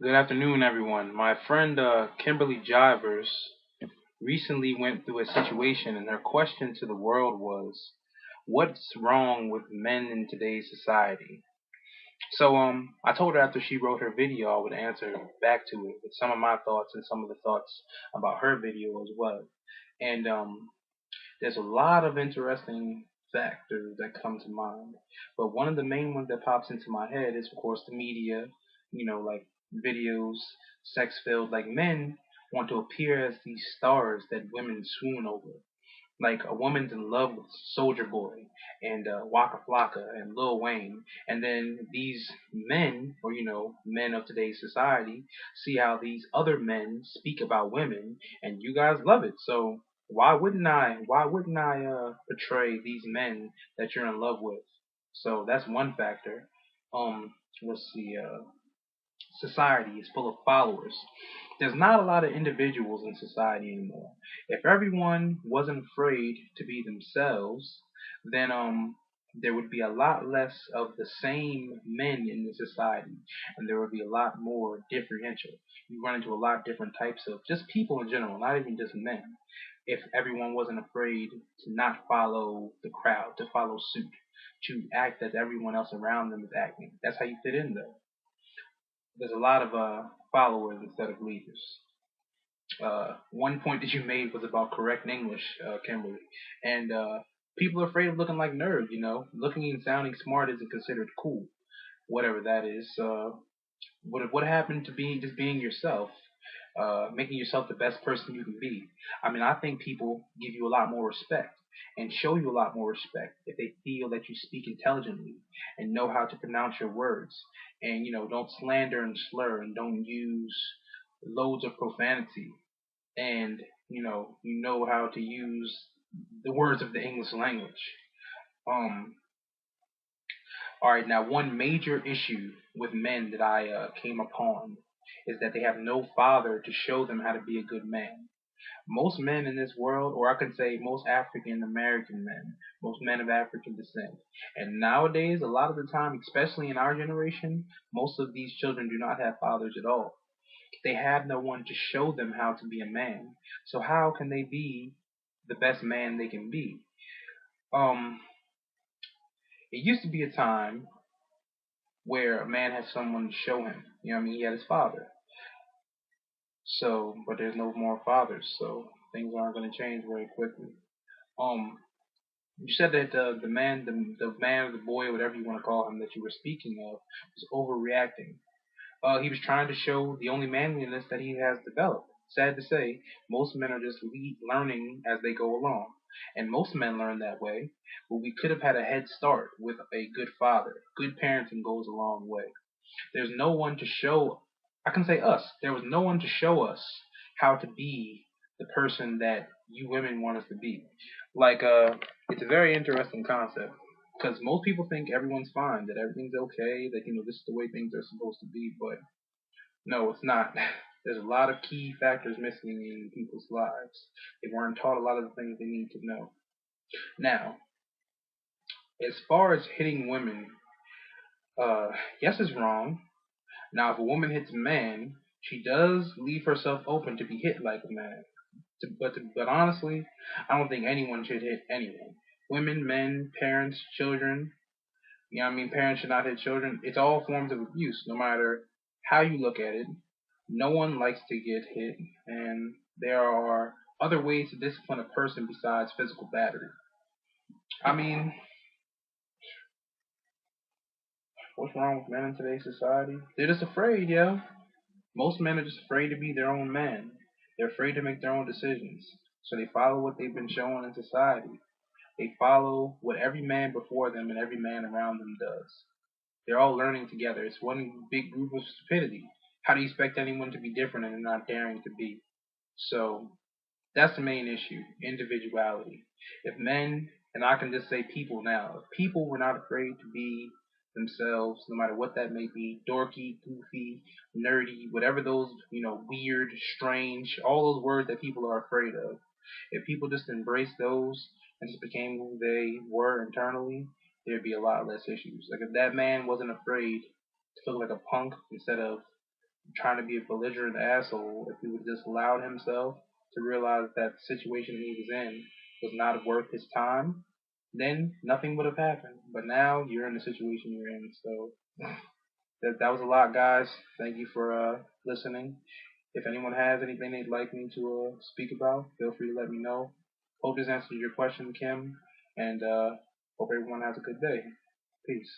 Good afternoon, everyone. My friend Kimberly Jivers recently went through a situation, and her question to the world was, "What's wrong with men in today's society?" So, I told her after she wrote her video, I would answer back to it with some of my thoughts and some of the thoughts about her video as well. And there's a lot of interesting factors that come to mind. But one of the main ones that pops into my head is, of course, the media, like videos, sex filled, like men want to appear as these stars that women swoon over. Like a woman's in love with Soldier Boy and Waka Flocka and Lil Wayne, and then these men, or men of today's society, see how these other men speak about women, and you guys love it. So why wouldn't I? Why wouldn't I portray these men that you're in love with? So that's one factor. Let's see. Society is full of followers. There's not a lot of individuals in society anymore. If everyone wasn't afraid to be themselves, then there would be a lot less of the same men in the society, and there would be a lot more differential. You run into a lot different types of just people in general, not even just men. If everyone wasn't afraid to not follow the crowd, to follow suit, to act as everyone else around them is acting, that's how you fit in, though. There's a lot of followers instead of leaders. One point that you made was about correct English, Kimberly, and people are afraid of looking like nerds. Looking and sounding smart isn't considered cool, whatever that is. What happened to being yourself, making yourself the best person you can be? I mean, I think people give you a lot more respect and show you a lot more respect if they feel that you speak intelligently and know how to pronounce your words, and don't slander and slur and don't use loads of profanity, and you know how to use the words of the English language. Um, all right, now one major issue with men that I came upon is that they have no father to show them how to be a good man. Most men in this world, or I could say most African American men, most men of African descent, and nowadays, a lot of the time, especially in our generation, most of these children do not have fathers at all. They have no one to show them how to be a man. So how can they be the best man they can be? Um, it used to be a time where a man had someone to show him. You know what I mean? He had his father. So, but there's no more fathers, so things aren't going to change very quickly. Um, you said that the man or the boy, or whatever you want to call him, that you were speaking of, was overreacting. He was trying to show the only manliness that he has developed. Sad to say, most men are just learning as they go along. And most men learn that way, but we could have had a head start with a good father. Good parenting goes a long way. There's no one to show, I can say us, there was no one to show us how to be the person that you women want us to be. Like, it's a very interesting concept because most people think everyone's fine, that everything's okay, that this is the way things are supposed to be, but no, it's not. There's a lot of key factors missing in people's lives. They weren't taught a lot of the things they need to know. Now, as far as hitting women, uh, yes, it's wrong. Now, if a woman hits a man, she does leave herself open to be hit like a man. But honestly, I don't think anyone should hit anyone. Women, men, parents, children. You know what I mean? Parents should not hit children. It's all forms of abuse, no matter how you look at it. No one likes to get hit, and there are other ways to discipline a person besides physical battery. I mean, what's wrong with men in today's society? They're just afraid, yo. Most men are just afraid to be their own man. They're afraid to make their own decisions. So they follow what they've been shown in society. They follow what every man before them and every man around them does. They're all learning together. It's one big group of stupidity. How do you expect anyone to be different and not daring to be? So that's the main issue, individuality. If men, and I can just say people now, if people were not afraid to be themselves, no matter what that may be, dorky, goofy, nerdy, whatever those, weird, strange, all those words that people are afraid of, if people just embraced those and just became who they were internally, there'd be a lot less issues. Like if that man wasn't afraid to look like a punk instead of trying to be a belligerent asshole. If he would have just allowed himself to realize that the situation he was in was not worth his time, then nothing would have happened. But now you're in the situation you're in. So that was a lot, guys. Thank you for listening. If anyone has anything they'd like me to speak about, feel free to let me know. Hope this answers your question, Kim, and hope everyone has a good day. Peace.